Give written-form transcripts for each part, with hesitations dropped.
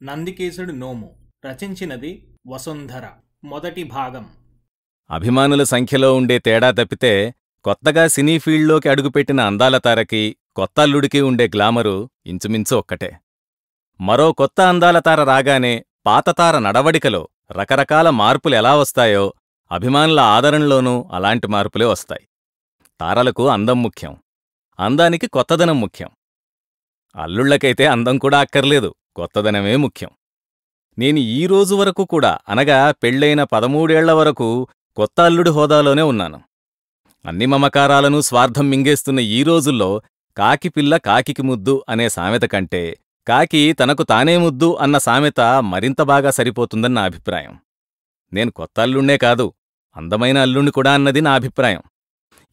నందికేశుడు నోము రచించినది వసుంధర. మొదటి భాగం. అభిమానుల సంఖ్యలో ఉండే తేడా తప్పితే కొత్తగా సినీ ఫీల్డ్లోకి అడుగుపెట్టిన అందాల తారకి కొత్త అల్లుడికి ఉండే గ్లామరు ఇంచుమించు ఒక్కటే. మరో కొత్త అందాల తార రాగానే పాతతార నడవడికలో రకరకాల మార్పులెలా వస్తాయో అభిమానుల ఆదరణలోనూ అలాంటి మార్పులే వస్తాయి. తారలకు అందం ముఖ్యం, అందానికి కొత్తదనం ముఖ్యం. అల్లుళ్లకైతే అందం కూడా అక్కర్లేదు, కొత్తదనమే ముఖ్యం. నేను ఈ రోజు వరకు కూడా, అనగా పెళ్ళైన 13 ఏళ్ల వరకు కొత్త అల్లుడి హోదాలోనే ఉన్నాను. అన్ని మమకారాలను స్వార్థం మింగేస్తున్న ఈ రోజుల్లో కాకి పిల్ల కాకికి ముద్దు అనే సామెత కంటే కాకి తనకు తానే ముద్దు అన్న సామెత మరింత బాగా సరిపోతుందని నా అభిప్రాయం. నేను కొత్త అల్లుణ్ణే కాదు, అందమైన అల్లుణ్ణి కూడా అన్నది నా అభిప్రాయం.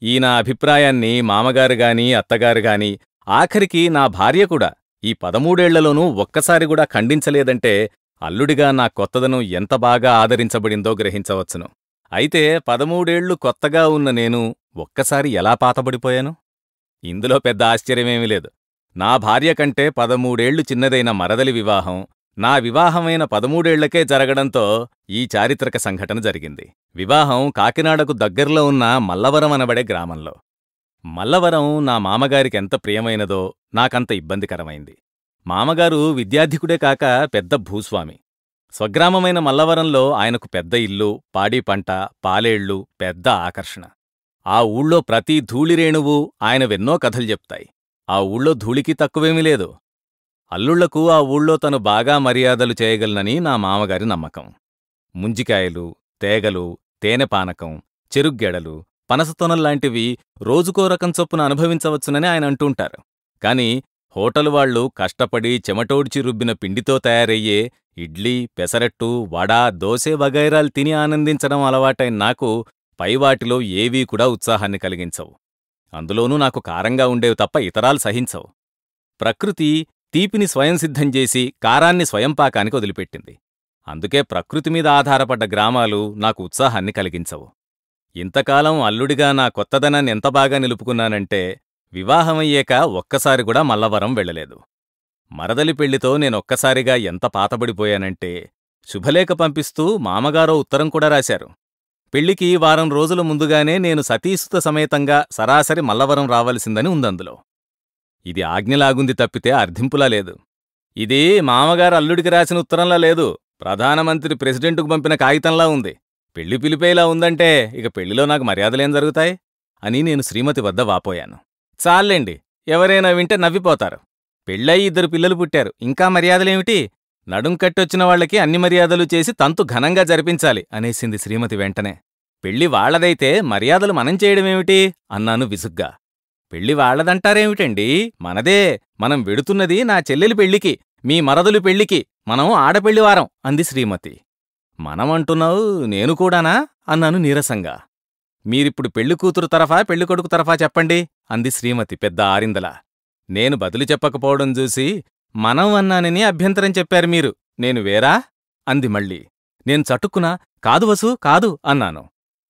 ఈ నా అభిప్రాయాన్ని మామగారుగాని అత్తగారుగాని ఆఖరికి నా భార్య కూడా ఈ 13 ఏళ్లలోనూ ఒక్కసారి కూడా ఖండించలేదంటే అల్లుడిగా నా కొత్తదనం ఎంత బాగా ఆదరించబడిందో గ్రహించవచ్చును. అయితే 13 ఏళ్లు కొత్తగా ఉన్న నేను ఒక్కసారి ఎలా పాతబడిపోయాను? ఇందులో పెద్ద ఆశ్చర్యమేమీ లేదు. నా భార్య కంటే 13 ఏళ్లు చిన్నదైన మరదలి వివాహం నా వివాహమైన 13 ఏళ్లకే జరగడంతో ఈ చారిత్రక సంఘటన జరిగింది. వివాహం కాకినాడకు దగ్గర్లో ఉన్న మల్లవరం అనబడే గ్రామంలో. మల్లవరం నా మామగారికి ఎంత ప్రియమైనదో నాకంత ఇబ్బందికరమైంది. మామగారు విద్యాధికుడే కాక పెద్ద భూస్వామి. స్వగ్రామమైన మల్లవరంలో ఆయనకు పెద్ద ఇల్లు, పాడి పంట, పాలేళ్లు పెద్ద ఆకర్షణ. ఆ ఊళ్ళో ప్రతి ధూళిరేణువు ఆయనవెన్నో కథలు చెప్తాయి. ఆ ఊళ్ళో ధూళికి తక్కువేమీ లేదు. అల్లుళ్లకు ఆ ఊళ్ళో తను బాగా మర్యాదలు చేయగలనని నా మామగారి నమ్మకం. ముంజికాయలు, తేగలు, తేనెపానకం, చెరుగ్గెడలు, పనసతొనల్లాంటివి రోజుకో రకం చొప్పున అనుభవించవచ్చునని ఆయన అంటుంటారు. కాని హోటలు వాళ్లు కష్టపడి చెమటోడ్చి రుబ్బిన పిండితో తయారయ్యే ఇడ్లీ, పెసరట్టు, వడ, దోసె వగైరాలు తిని ఆనందించడం అలవాటైన నాకు పైవాటిలో ఏవీ కూడా ఉత్సాహాన్ని కలిగించవు. అందులోనూ నాకు కారంగా ఉండేవి తప్ప ఇతరాలు సహించవు. ప్రకృతి తీపిని స్వయంసిద్ధం చేసి కారాన్ని స్వయంపాకానికి వదిలిపెట్టింది. అందుకే ప్రకృతి మీద ఆధారపడ్డ గ్రామాలు నాకు ఉత్సాహాన్ని కలిగించవు. ఇంతకాలం అల్లుడిగా నా కొత్తదనాన్ని ఎంత బాగా నిలుపుకున్నానంటే వివాహమయ్యాక ఒక్కసారి కూడా మల్లవరం వెళ్ళలేదు. మరదలి పెళ్లితో నేనొక్కసారిగా ఎంత పాతబడిపోయానంటే శుభలేఖ పంపిస్తూ మామగారో ఉత్తరం కూడా రాశారు. పెళ్లికి వారం రోజుల ముందుగానే నేను సతీసుత సమేతంగా సరాసరి మల్లవరం రావలసిందని ఉందందులో. ఇది ఆజ్ఞలాగుంది తప్పితే అర్థింపులా లేదు. ఇది మామగారు అల్లుడికి రాసిన ఉత్తరంలా లేదు, ప్రధానమంత్రి ప్రెసిడెంటుకు పంపిన కాగితంలా ఉంది. పెళ్లి పిలిపేలా ఉందంటే ఇక పెళ్లిలో నాకు మర్యాదలేం జరుగుతాయి అని నేను శ్రీమతి వద్ద వాపోయాను. చాల్లేండి, ఎవరైనా వింటే నవ్విపోతారు. పెళ్ళయి 2 పిల్లలు పుట్టారు, ఇంకా మర్యాదలేమిటి? నడుం కట్టొచ్చిన వాళ్లకి అన్ని మర్యాదలు చేసి తంతు ఘనంగా జరిపించాలి అనేసింది శ్రీమతి వెంటనే. పెళ్లి వాళ్లదైతే మర్యాదలు మనం చేయడమేమిటి అన్నాను విసుగ్గా. పెళ్లి వాళ్లదంటారేమిటండి, మనదే. మనం వెడుతున్నది నా చెల్లెలి పెళ్లికి, మీ మరదలు పెళ్లికి. మనం ఆడపెళ్లివారం అంది శ్రీమతి. మనమంటున్నావు, నేను కూడానా అన్నాను నీరసంగా. మీరిప్పుడు పెళ్లికూతురు తరఫా పెళ్లికొడుకు తరఫా చెప్పండి అంది శ్రీమతి పెద్ద ఆరిందలా. నేను బదులు చెప్పకపోవడం చూసి మనం అన్నానని అభ్యంతరం చెప్పారు మీరు, నేను వేరా అంది మళ్ళీ. నేను చటుక్కున కాదు వసు, కాదు అన్నాను.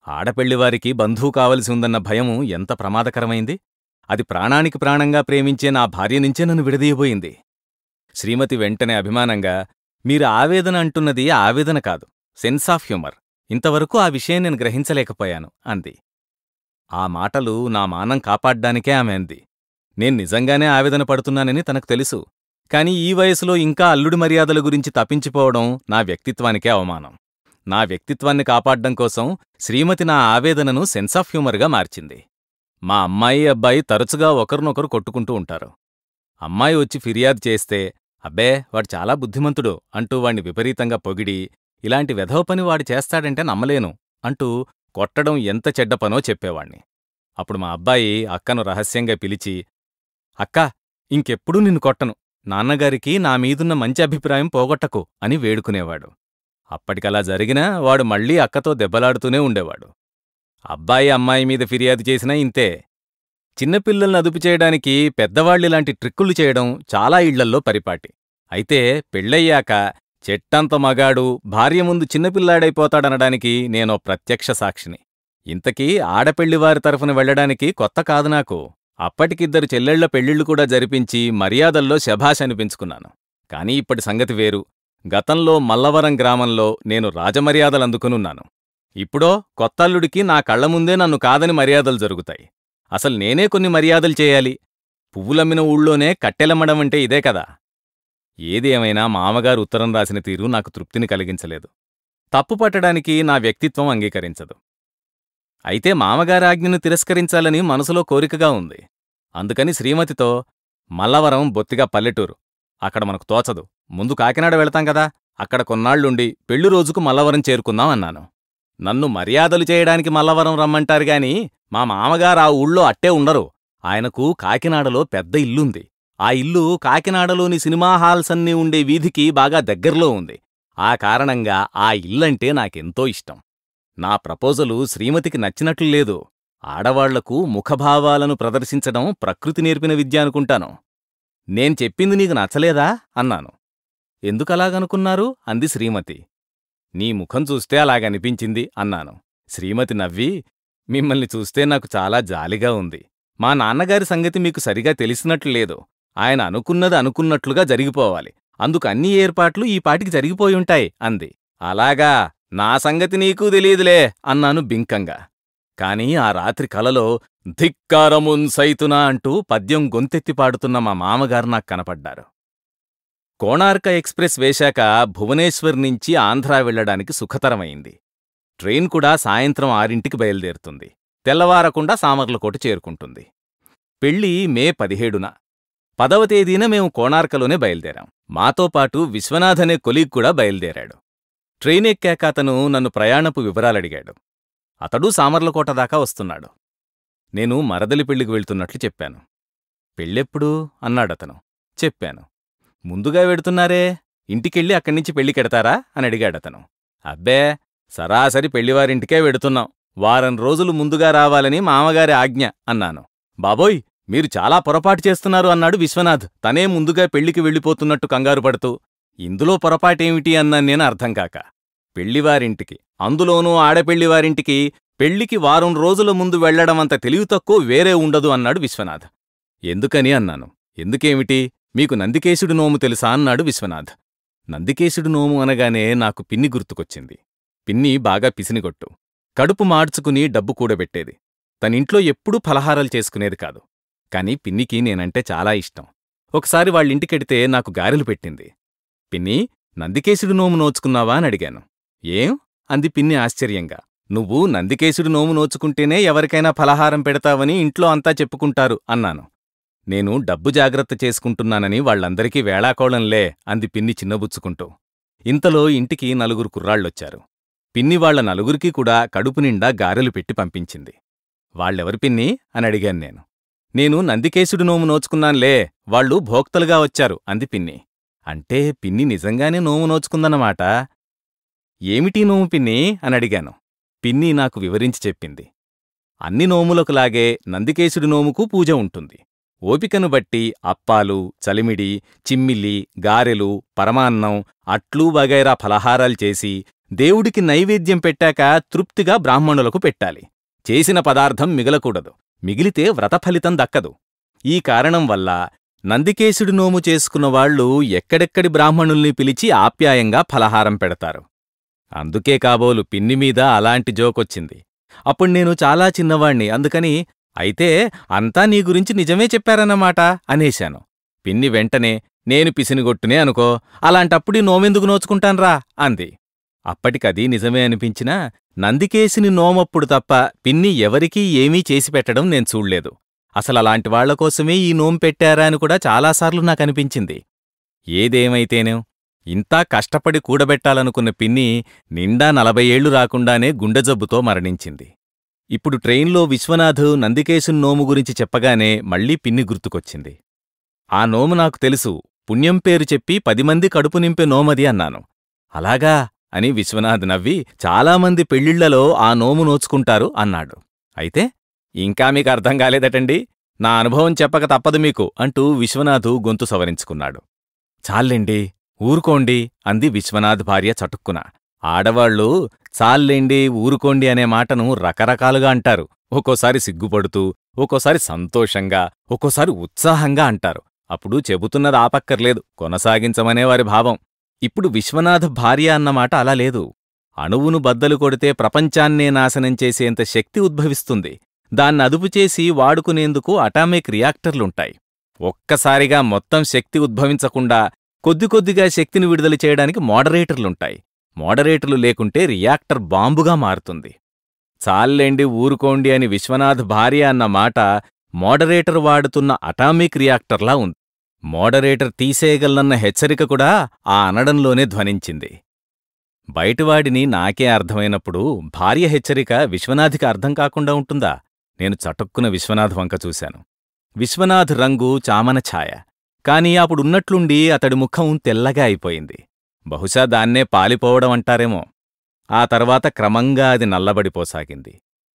ఆడపెళ్లివారికి బంధువు కావలసి ఉందన్న భయము ఎంత ప్రమాదకరమైంది. అది ప్రాణానికి ప్రాణంగా ప్రేమించే నా భార్య నుంచే నన్ను విడదీయబోయింది. శ్రీమతి వెంటనే అభిమానంగా, మీరు ఆవేదన అంటున్నది ఆవేదన కాదు, సెన్స్ ఆఫ్ హ్యూమర్. ఇంతవరకు ఆ విషయం నేను గ్రహించలేకపోయాను అంది. ఆ మాటలు నా మానం కాపాడ్డానికే ఆమె అంది. నేను నిజంగానే ఆవేదన పడుతున్నానని తనకు తెలుసు. కాని ఈ వయసులో ఇంకా అల్లుడి మర్యాదల గురించి తప్పించిపోవడం నా వ్యక్తిత్వానికే అవమానం. నా వ్యక్తిత్వాన్ని కాపాడ్డం కోసం శ్రీమతి నా ఆవేదనను సెన్స్ ఆఫ్ హ్యూమర్గా మార్చింది. మా అమ్మాయి అబ్బాయి తరచుగా ఒకరినొకరు కొట్టుకుంటూ ఉంటారు. అమ్మాయి వచ్చి ఫిర్యాదు చేస్తే, అబ్బే వాడు చాలా బుద్ధిమంతుడు అంటూ వాణ్ణి విపరీతంగా పొగిడి, ఇలాంటి వెధవ పని వాడు చేస్తాడంటే నమ్మలేను అంటూ కొట్టడం ఎంత చెడ్డ పనో చెప్పేవాణ్ణి. అప్పుడు మా అబ్బాయి అక్కను రహస్యంగా పిలిచి, అక్కా, ఇంకెప్పుడూ నిన్ను కొట్టను, నాన్నగారికి నా మీదున్న మంచి అభిప్రాయం పోగొట్టకు అని వేడుకునేవాడు. అప్పటికలా జరిగినా వాడు మళ్లీ అక్కతో దెబ్బలాడుతూనే ఉండేవాడు. అబ్బాయి అమ్మాయి మీద ఫిర్యాదు చేసినా ఇంతే. చిన్నపిల్లల్ని అదుపు చేయడానికి పెద్దవాళ్ళిలాంటి ట్రిక్కులు చేయడం చాలా ఇళ్లల్లో పరిపాటి. అయితే పెళ్ళయ్యాక చెట్టంత మగాడు భార్య ముందు చిన్నపిల్లాడైపోతాడనడానికి నేనో ప్రత్యక్ష సాక్షిని. ఇంతకీ ఆడపెళ్లివారి తరఫున వెళ్లడానికి కొత్త కాదు నాకు. అప్పటికిద్దరు చెల్లెళ్ల పెళ్లిళ్లు కూడా జరిపించి మర్యాదల్లో శభాష్ అనిపించుకున్నాను. కాని ఇప్పటి సంగతి వేరు. గతంలో మల్లవరం గ్రామంలో నేను రాజమర్యాదలందుకునున్నాను. ఇప్పుడో కొత్తల్లుడికి నా కళ్లముందే నన్ను కాదని మర్యాదలు జరుగుతాయి. అసలు నేనే కొన్ని మర్యాదలు చేయాలి. పువ్వులమ్మిన ఊళ్ళోనే కట్టెలమ్మడమంటే ఇదే కదా. ఏది ఏమైనా మామగారు ఉత్తరం రాసిన తీరు నాకు తృప్తిని కలిగించలేదు. తప్పు పట్టడానికి నా వ్యక్తిత్వం అంగీకరించదు. అయితే మామగారి ఆజ్ఞను తిరస్కరించాలని మనసులో కోరికగా ఉంది. అందుకని శ్రీమతితో, మల్లవరం బొత్తిగా పల్లెటూరు, అక్కడ మనకు తోచదు, ముందు కాకినాడ వెళతాం కదా, అక్కడ కొన్నాళ్లుండి పెళ్లి రోజుకు మల్లవరం చేరుకుందాం అన్నాను. నన్ను మర్యాదలు చేయడానికి మల్లవరం రమ్మంటారుగాని మా మామగారు ఆ ఊళ్ళో అట్టే ఉండరు. ఆయనకు కాకినాడలో పెద్ద ఇల్లుంది. ఆ ఇల్లు కాకినాడలోని సినిమా హాల్స్ అన్నీ ఉండే వీధికి బాగా దగ్గర్లో ఉంది. ఆ కారణంగా ఆ ఇల్లంటే నాకెంతో ఇష్టం. నా ప్రపోజలు శ్రీమతికి నచ్చినట్లు లేదు. ఆడవాళ్లకు ముఖభావాలను ప్రదర్శించడం ప్రకృతి నేర్పిన విద్య అనుకుంటాను. నేను చెప్పింది నీకు నచ్చలేదా అన్నాను. ఎందుకలాగనుకున్నారు అంది శ్రీమతి. నీ ముఖం చూస్తే అలాగనిపించింది అన్నాను. శ్రీమతి నవ్వి, మిమ్మల్ని చూస్తే నాకు చాలా జాలిగా ఉంది. మా నాన్నగారి సంగతి మీకు సరిగా తెలిసినట్లు లేదు. ఆయన అనుకున్నది అనుకున్నట్లుగా జరిగిపోవాలి. అందుకు అన్ని ఏర్పాట్లు ఈ పాటికి జరిగిపోయుంటాయి అంది. అలాగా, నా సంగతి నీకూ తెలియదులే అన్నాను బింకంగా. కాని ఆ రాత్రి కలలో ధిక్కారమున్ సైతునా అంటూ పద్యం గొంతెత్తి పాడుతున్న మా మామగారు నాకు కనపడ్డారు. కోణార్క ఎక్స్ప్రెస్ వేశాక భువనేశ్వర్ నుంచి ఆంధ్రా వెళ్లడానికి సుఖతరమైంది. ట్రైన్ కూడా సాయంత్రం 6ంటికి బయలుదేరుతుంది. తెల్లవారకుండా సామర్లకోట చేరుకుంటుంది. పెళ్లి మే 17న. 10వ తేదీన మేము కోణార్కలోనే బయలుదేరాం. మాతో పాటు విశ్వనాథనే కొలీగ్ కూడా బయలుదేరాడు. ట్రైన్ ఎక్కాక అతను నన్ను ప్రయాణపు వివరాలడిగాడు. అతడూ సామర్లకోట దాకా వస్తున్నాడు. నేను మరదలి పెళ్లికి వెళ్తున్నట్లు చెప్పాను. పెళ్ళెప్పుడు అన్నాడతను. చెప్పాను. ముందుగా వెడుతున్నారే, ఇంటికెళ్ళి అక్కడ్నించి పెళ్లికెడతారా అని అడిగాడతను. అబ్బే, సరాసరి పెళ్లివారింటికే వెడుతున్నాం. వారం రోజులు ముందుగా రావాలని మామగారి ఆజ్ఞ అన్నాను. బాబోయ్, మీరు చాలా పొరపాటు చేస్తున్నారు అన్నాడు విశ్వనాథ్, తనే ముందుగా పెళ్లికి వెళ్ళిపోతున్నట్టు కంగారు పడుతూ. ఇందులో పొరపాటేమిటి అన్నాను నేను అర్థంకాక. పెళ్లివారింటికి, అందులోనూ ఆడపెళ్లివారింటికి పెళ్లికి వారం రోజుల ముందు వెళ్లడమంత తెలివి తక్కువ వేరే ఉండదు అన్నాడు విశ్వనాథ్. ఎందుకని అన్నాను. ఎందుకేమిటి, మీకు నందికేశుడి నోము తెలుసా అన్నాడు విశ్వనాథ్. నందికేశుడి నోము అనగానే నాకు పిన్ని గుర్తుకొచ్చింది. పిన్ని బాగా పిసినిగొట్టు. కడుపు మార్చుకుని డబ్బు కూడబెట్టేది. తనింట్లో ఎప్పుడూ ఫలహారాలు చేసుకునేది కాదు. కాని పిన్నికి నేనంటే చాలా ఇష్టం. ఒకసారి వాళ్ళింటికెడితే నాకు గారెలు పెట్టింది. పిన్ని, నందికేశుడి నోము నోచుకున్నావా అని అడిగాను. ఏం అంది పిన్ని ఆశ్చర్యంగా. నువ్వు నందికేశుడి నోము నోచుకుంటేనే ఎవరికైనా ఫలహారం పెడతావని ఇంట్లో అంతా చెప్పుకుంటారు అన్నాను. నేను డబ్బు జాగ్రత్త చేసుకుంటున్నానని వాళ్లందరికీ వేళాకోళంలే అంది పిన్ని చిన్నబుచ్చుకుంటూ. ఇంతలో ఇంటికి 4 కుర్రాళ్ళొచ్చారు. పిన్ని వాళ్ల 4కి కూడా కడుపు నిండా గారెలు పెట్టి పంపించింది. వాళ్ళెవరి పిన్ని అని అడిగాను నేను. నేను నందికేశుడి నోము నోచుకున్నాన్లే, వాళ్ళు భోక్తలుగా వచ్చారు అంది పిన్ని. అంటే పిన్ని నిజంగానే నోము నోచుకుందన్నమాట. ఏమిటీ నోము పిన్ని అని అడిగాను. పిన్ని నాకు వివరించి చెప్పింది. అన్ని నోములకులాగే నందికేశుడి నోముకు పూజ ఉంటుంది. ఓపికను బట్టి అప్పాలు, చలిమిడి, చిమ్మిలి, గారెలు, పరమాన్నం, అట్లు వగైరా ఫలహారాలు చేసి దేవుడికి నైవేద్యం పెట్టాక తృప్తిగా బ్రాహ్మణులకు పెట్టాలి. చేసిన పదార్థం మిగలకూడదు. మిగిలితే వ్రతఫలితం దక్కదు. ఈ కారణం వల్ల నందికేశుడి నోము చేసుకున్నవాళ్లు ఎక్కడెక్కడి బ్రాహ్మణుల్ని పిలిచి ఆప్యాయంగా ఫలహారం పెడతారు. అందుకే కాబోలు పిన్నిమీద అలాంటి జోకొచ్చింది. అప్పుడు నేను చాలా చిన్నవాణ్ణి, అందుకని అయితే అంతా నీ గురించి నిజమే చెప్పారన్నమాట అనేశాను. పిన్ని వెంటనే, నేను పిసినిగొట్టునే అనుకో, అలాంటప్పుడీ నోమెందుకు నోచుకుంటాన్రా అంది. అప్పటికదీ నిజమే అనిపించినా నందికేశుని నోమప్పుడు తప్ప పిన్ని ఎవరికీ ఏమీ చేసి పెట్టడం నేను చూడ్లేదు. అసలలాంటి వాళ్లకోసమే ఈ నోము పెట్టారా అని కూడా చాలాసార్లు నాకనిపించింది. ఏదేమైతేనేం ఇంతా కష్టపడి కూడబెట్టాలనుకున్న పిన్ని నిండా 40 ఏళ్లు రాకుండానే గుండెజబ్బుతో మరణించింది. ఇప్పుడు ట్రైన్లో విశ్వనాథ్ నందికేశుని నోము గురించి చెప్పగానే మళ్లీ పిన్ని గుర్తుకొచ్చింది. ఆ నోము నాకు తెలుసు, పుణ్యం పేరు చెప్పి 10 మంది కడుపు నింపే నోమది అన్నాను. అలాగా అని విశ్వనాథ్ నవ్వి, చాలామంది పెళ్లిళ్లలో ఆ నోము నోచుకుంటారు అన్నాడు. అయితే ఇంకా మీకు అర్థం కాలేదటండి, నా అనుభవం చెప్పక తప్పదు మీకు అంటూ విశ్వనాథు గొంతు సవరించుకున్నాడు. చాల్లేండి, ఊరుకోండి అంది విశ్వనాథ్ భార్య చటుక్కున. ఆడవాళ్లు చాల్లేండి, ఊరుకోండి అనే మాటను రకరకాలుగా అంటారు. ఒక్కోసారి సిగ్గుపడుతూ, ఒక్కోసారి సంతోషంగా, ఒక్కోసారి ఉత్సాహంగా అంటారు. అప్పుడు చెబుతున్నది ఆపక్కర్లేదు, కొనసాగించమనే వారి భావం. ఇప్పుడు విశ్వనాథ భార్య అన్నమాట అలా లేదు. అణువును బద్దలు కొడితే ప్రపంచాన్నే నాశనం చేసేంత శక్తి ఉద్భవిస్తుంది. దాన్నదుపుచేసి వాడుకునేందుకు అటామిక్ రియాక్టర్లుంటాయి. ఒక్కసారిగా మొత్తం శక్తి ఉద్భవించకుండా కొద్ది కొద్దిగా శక్తిని విడుదల చేయడానికి మోడరేటర్లుంటాయి. మోడరేటర్లు లేకుంటే రియాక్టర్ బాంబుగా మారుతుంది. చాల్లేండి ఊరుకోండి అని విశ్వనాథ్ భార్య అన్న మాట మోడరేటర్ వాడుతున్న అటామిక్ రియాక్టర్లా ఉంది. మోడరేటర్ తీసేయగలనన్న హెచ్చరిక కూడా ఆ అనడంలోనే ధ్వనించింది. బయటివాడిని నాకే అర్థమైనప్పుడు భార్య హెచ్చరిక విశ్వనాథ్కి అర్థం కాకుండా ఉంటుందా? నేను చటుక్కున విశ్వనాథ్ వంక చూశాను. విశ్వనాథ్ రంగు చామన ఛాయ. కాని అప్పుడున్నట్లుండి అతడి ముఖం తెల్లగా అయిపోయింది. బహుశా దాన్నే పాలిపోవడం అంటారేమో. ఆ తర్వాత క్రమంగా అది నల్లబడిపోసాగింది.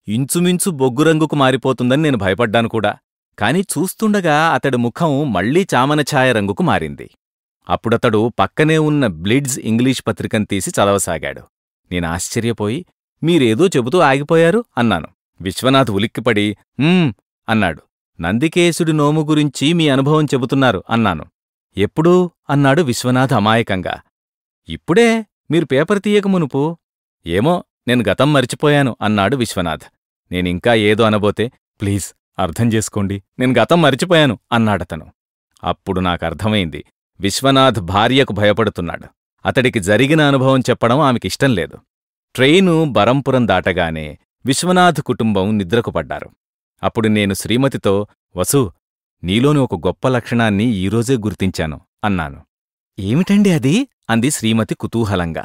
ఇంచుమించు బొగ్గురంగుకు మారిపోతుందని నేను భయపడ్డాను కూడా. కాని చూస్తుండగా అతడి ముఖం మళ్లీ చామన ఛాయ రంగుకు మారింది. అప్పుడతడు పక్కనే ఉన్న బ్లిడ్జ్ ఇంగ్లీష్ పత్రికను తీసి చదవసాగాడు. నేనాశ్చర్యపోయి, మీరేదో చెబుతూ ఆగిపోయారు అన్నాను. విశ్వనాథ్ ఉలిక్కిపడి అన్నాడు. నందికేశుడి నోము గురించి మీ అనుభవం చెబుతున్నారు అన్నాను. ఎప్పుడూ అన్నాడు విశ్వనాథ్ అమాయకంగా. ఇప్పుడే, మీరు పేపర్ తీయక మునుపు. ఏమో, నేను గతం మరిచిపోయాను అన్నాడు విశ్వనాథ్. నేనింకా ఏదో అనబోతే, ప్లీజ్ అర్థం చేసుకోండి, నేను గతం మరిచిపోయాను అన్నాడతను. అప్పుడు నాకర్థమైంది, విశ్వనాథ్ భార్యకు భయపడుతున్నాడు. అతడికి జరిగిన అనుభవం చెప్పడం ఆమెకిష్టం లేదు. ట్రైను బరంపురం దాటగానే విశ్వనాథ్ కుటుంబం నిద్రకు పడ్డారు. అప్పుడు నేను శ్రీమతితో, వసు, నీలోని ఒక గొప్ప లక్షణాన్ని ఈరోజే గుర్తించాను అన్నాను. ఏమిటండి అది? అంది శ్రీమతి కుతూహలంగా.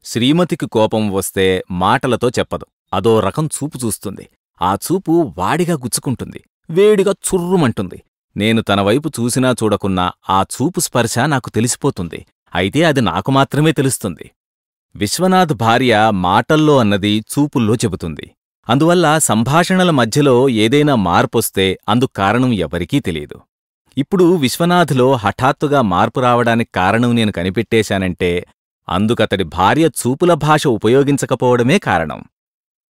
శ్రీమతికి కోపం వస్తే మాటలతో చెప్పదు. అదో రకం చూపు చూస్తుంది. ఆ చూపు వాడిగా గుచ్చుకుంటుంది, వేడిగా చుర్రుమంటుంది. నేను తన వైపు చూసినా చూడకున్నా ఆ చూపు స్పర్శ నాకు తెలిసిపోతుంది. అయితే అది నాకు మాత్రమే తెలుస్తుంది. విశ్వనాథ్ భార్య మాటల్లో అన్నది చూపుల్లో చెబుతుంది. అందువల్ల సంభాషణల మధ్యలో ఏదైనా మార్పొస్తే అందుకు కారణం ఎవరికీ తెలియదు. ఇప్పుడు విశ్వనాథ్లో హఠాత్తుగా మార్పు రావడానికి కారణం నేను కనిపెట్టేశానంటే అందుకతడి భార్య చూపుల భాష ఉపయోగించకపోవడమే కారణం.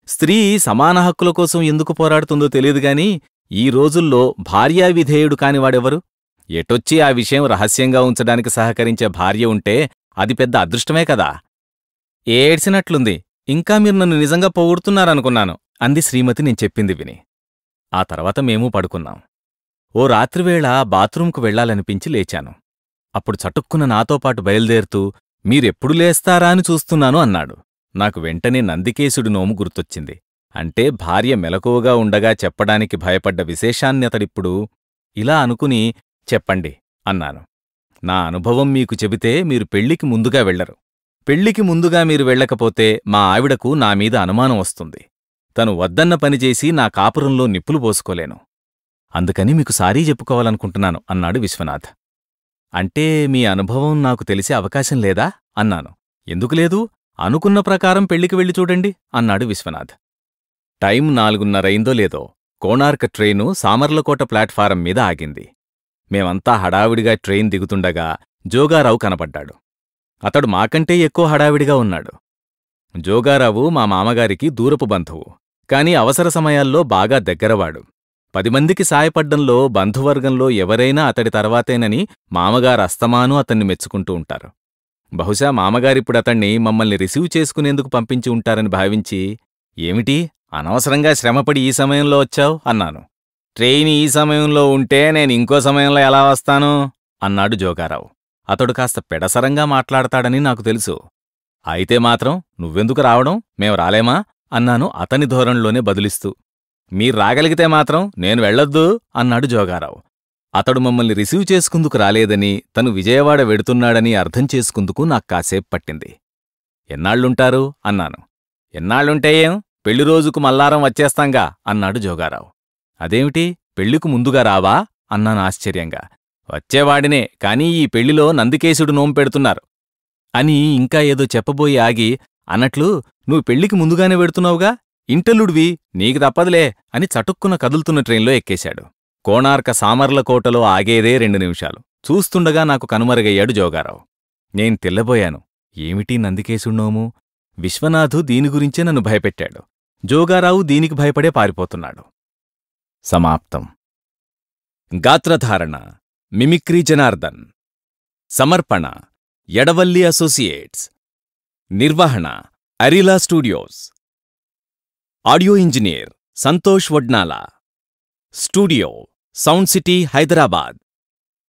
స్త్రీ సమాన హక్కుల కోసం ఎందుకు పోరాడుతుందో తెలియదుగాని ఈ రోజుల్లో భార్యావిధేయుడు కానివాడెవరు? ఎటొచ్చి ఆ విషయం రహస్యంగా ఉంచడానికి సహకరించే భార్య ఉంటే అది పెద్ద అదృష్టమే కదా. ఏడ్చినట్లుంది. ఇంకా మీరు నన్ను నిజంగా పొగుడుతున్నారనుకున్నాను అంది శ్రీమతి నేను చెప్పింది విని. ఆ తర్వాత మేము పడుకున్నాం. ఓ రాత్రివేళ బాత్రూంకు వెళ్లాలనిపించి లేచాను. అప్పుడు చటుక్కున నాతోపాటు బయలుదేరుతూ, మీరెప్పుడు లేస్తారా అని చూస్తున్నాను అన్నాడు. నాకు వెంటనే నందికేశుడి నోము గుర్తొచ్చింది. అంటే భార్య మెలకువగా ఉండగా చెప్పడానికి భయపడ్డ విశేషాన్ని అతడిప్పుడు ఇలా అనుకుని, చెప్పండి అన్నాను. నా అనుభవం మీకు చెబితే మీరు పెళ్లికి ముందుగా వెళ్లరు. పెళ్లికి ముందుగా మీరు వెళ్ళకపోతే మా ఆవిడకు నామీద అనుమానం వస్తుంది. తను వద్దన్న పనిచేసి నా కాపురంలో నిప్పులు పోసుకోలేను. అందుకని మీకు సారీ చెప్పుకోవాలనుకుంటున్నాను అన్నాడు విశ్వనాథ్. అంటే మీ అనుభవం నాకు తెలిసే అవకాశం లేదా అన్నాను. ఎందుకు లేదు? అనుకున్న ప్రకారం పెళ్లికి వెళ్ళి చూడండి అన్నాడు విశ్వనాథ్. టైం 4:30 లేదో కోణార్క్ ట్రైను సామర్లకోట ప్లాట్ఫారం మీద ఆగింది. మేమంతా హడావిడిగా ట్రైన్ దిగుతుండగా జోగారావు కనపడ్డాడు. అతడు మాకంటే ఎక్కువ హడావిడిగా ఉన్నాడు. జోగారావు మా మామగారికి దూరపు బంధువు, కాని అవసర సమయాల్లో బాగా దగ్గరవాడు. 10 మందికి సాయపడ్డంలో బంధువర్గంలో ఎవరైనా అతడి తర్వాతేనని మామగారు అస్తమానూ అతన్ని మెచ్చుకుంటూ ఉంటారు. బహుశా మామగారిప్పుడతణ్ణి మమ్మల్ని రిసీవ్ చేసుకునేందుకు పంపించి ఉంటారని భావించి, ఏమిటి అనవసరంగా శ్రమపడి ఈ సమయంలో వచ్చావు అన్నాను. ట్రైన్ ఈ సమయంలో ఉంటే నేనింకో సమయంలో ఎలా వస్తాను అన్నాడు జోగారావు. అతడు కాస్త పెడసరంగా మాట్లాడతాడని నాకు తెలుసు. అయితే మాత్రం నువ్వెందుకు రావడం, మేం రాలేమా అన్నాను అతని ధోరణిలోనే బదులిస్తూ. మీరు రాగలిగితే మాత్రం నేను వెళ్ళొద్దు అన్నాడు జోగారావు. అతడు మమ్మల్ని రిసీవ్ చేసుకుందుకు రాలేదని, తను విజయవాడ వెడుతున్నాడని అర్థం చేసుకుందుకు నాకు కాసేపు పట్టింది. ఎన్నాళ్లుంటారు అన్నాను. ఎన్నాళ్లుంటే ఏం, పెళ్లి రోజుకు మల్లారం వచ్చేస్తాంగా అన్నాడు జోగారావు. అదేమిటి, పెళ్లికు ముందుగా రావా అన్నాను ఆశ్చర్యంగా. వచ్చేవాడినే, కానీ ఈ పెళ్లిలో నందికేశుడు నోము పెడుతున్నారు అని ఇంకా ఏదో చెప్పబోయి ఆగి, అన్నట్లు నువ్వు పెళ్లికి ముందుగానే వెడుతున్నావుగా, ఇంటల్లుడివి, నీకు తప్పదులే అని చటుక్కున కదులుతున్న ట్రైన్లో ఎక్కేశాడు. కోణార్క సామర్లకోటలో ఆగేదే 2 నిమిషాలు. చూస్తుండగా నాకు కనుమరుగయ్యాడు జోగారావు. నేను తెల్లబోయాను. ఏమిటి నందికేశుడి నోము? విశ్వనాథు దీని గురించే నన్ను భయపెట్టాడు. జోగారావు దీనికి భయపడే పారిపోతున్నాడు. సమాప్తం. గాత్రధారణ మిమిక్రీ జనార్దన్. సమర్పణ ఎడవల్లి అసోసియేట్స్. నిర్వహణ Arila studios. Audio engineer Santosh Vadnala. Studio sound city Hyderabad.